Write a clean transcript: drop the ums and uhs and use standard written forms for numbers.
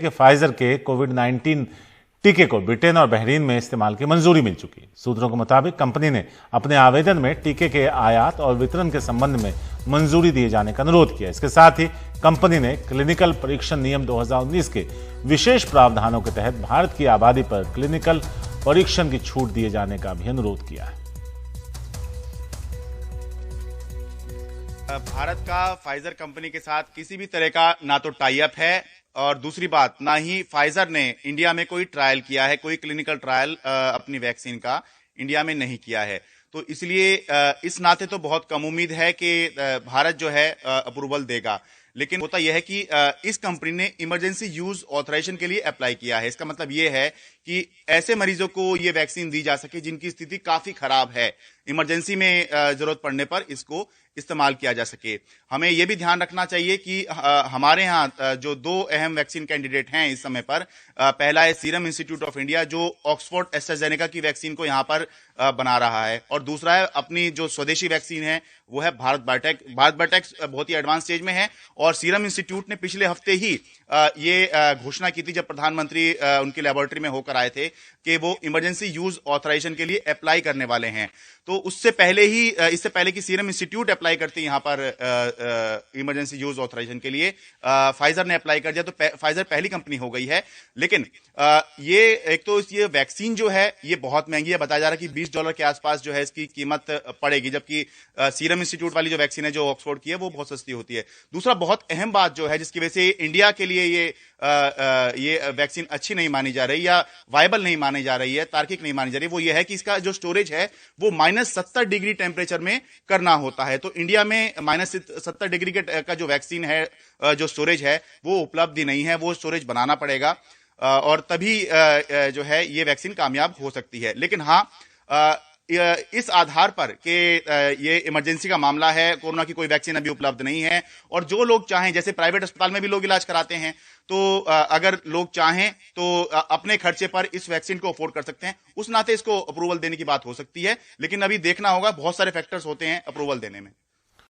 कि फाइजर के कोविड-19 टीके को ब्रिटेन और बहरीन में इस्तेमाल की मंजूरी मिल चुकी है। सूत्रों के मुताबिक कंपनी ने अपने आवेदन में टीके के आयात और वितरण के संबंध में मंजूरी दिए जाने का अनुरोध किया। इसके साथ ही कंपनी ने क्लिनिकल परीक्षण नियम 2019 के विशेष प्रावधानों के तहत भारत की आबादी पर क्लिनिकल परीक्षण की छूट दिए जाने का भी अनुरोध किया है। भारत का फाइजर कंपनी के साथ किसी भी तरह का ना तो टाई अप है और दूसरी बात, ना ही फाइजर ने इंडिया में कोई ट्रायल किया है, कोई क्लिनिकल ट्रायल अपनी वैक्सीन का इंडिया में नहीं किया है। तो इसलिए इस नाते तो बहुत कम उम्मीद है कि भारत जो है अप्रूवल देगा। लेकिन होता यह है कि इस कंपनी ने इमरजेंसी यूज ऑथराइजेशन के लिए अप्लाई किया है। इसका मतलब यह है कि ऐसे मरीजों को ये वैक्सीन दी जा सके जिनकी स्थिति काफी खराब है, इमरजेंसी में जरूरत पड़ने पर इसको इस्तेमाल किया जा सके। हमें यह भी ध्यान रखना चाहिए कि हमारे यहाँ जो दो अहम वैक्सीन कैंडिडेट हैं इस समय पर, पहला है सीरम इंस्टीट्यूट ऑफ इंडिया जो ऑक्सफोर्ड एस्ट्राजेनेका की वैक्सीन को यहाँ पर बना रहा है, और दूसरा है अपनी जो स्वदेशी वैक्सीन है वो है भारत बायोटेक। भारत बायोटेक बहुत ही एडवांस स्टेज में है और सीरम इंस्टीट्यूट ने पिछले हफ्ते ही ये घोषणा की थी जब प्रधानमंत्री उनकी लेबोरेटरी में होकर आए थे कि वो इमरजेंसी यूज ऑथराइजेशन के लिए अप्लाई करने वाले हैं। तो इससे पहले कि सीरम इंस्टीट्यूट अप्लाई करती यहाँ पर इमरजेंसी यूज ऑथराइजेशन के लिए फाइजर ने अप्लाई कर दिया, तो फाइजर पहली कंपनी हो गई है। लेकिन ये वैक्सीन जो है ये बहुत महंगी है, बताया जा रहा है कि $20 के आसपास जो है इसकी कीमत पड़ेगी, जबकि सीरम इंस्टीट्यूट वाली जो वैक्सीन है जो ऑक्सफोर्ड की है वो बहुत सस्ती होती है। दूसरा बहुत अहम बात जो है जिसकी वजह से इंडिया के लिए ये वैक्सीन अच्छी नहीं मानी जा रही या वायबल नहीं मानी जा रही है, तार्किक नहीं मानी जा रही, वो ये है कि इसका जो स्टोरेज है वो -70 डिग्री टेम्परेचर में करना होता है। तो इंडिया में -70 डिग्री का जो वैक्सीन है, जो स्टोरेज है वो उपलब्ध ही नहीं है, वो स्टोरेज बनाना पड़ेगा और तभी जो है ये वैक्सीन कामयाब हो सकती है। लेकिन हाँ, इस आधार पर कि ये इमरजेंसी का मामला है, कोरोना की कोई वैक्सीन अभी उपलब्ध नहीं है और जो लोग चाहें, जैसे प्राइवेट अस्पताल में भी लोग इलाज कराते हैं, तो अगर लोग चाहें तो अपने खर्चे पर इस वैक्सीन को अफोर्ड कर सकते हैं, उस नाते इसको अप्रूवल देने की बात हो सकती है। लेकिन अभी देखना होगा, बहुत सारे फैक्टर्स होते हैं अप्रूवल देने में।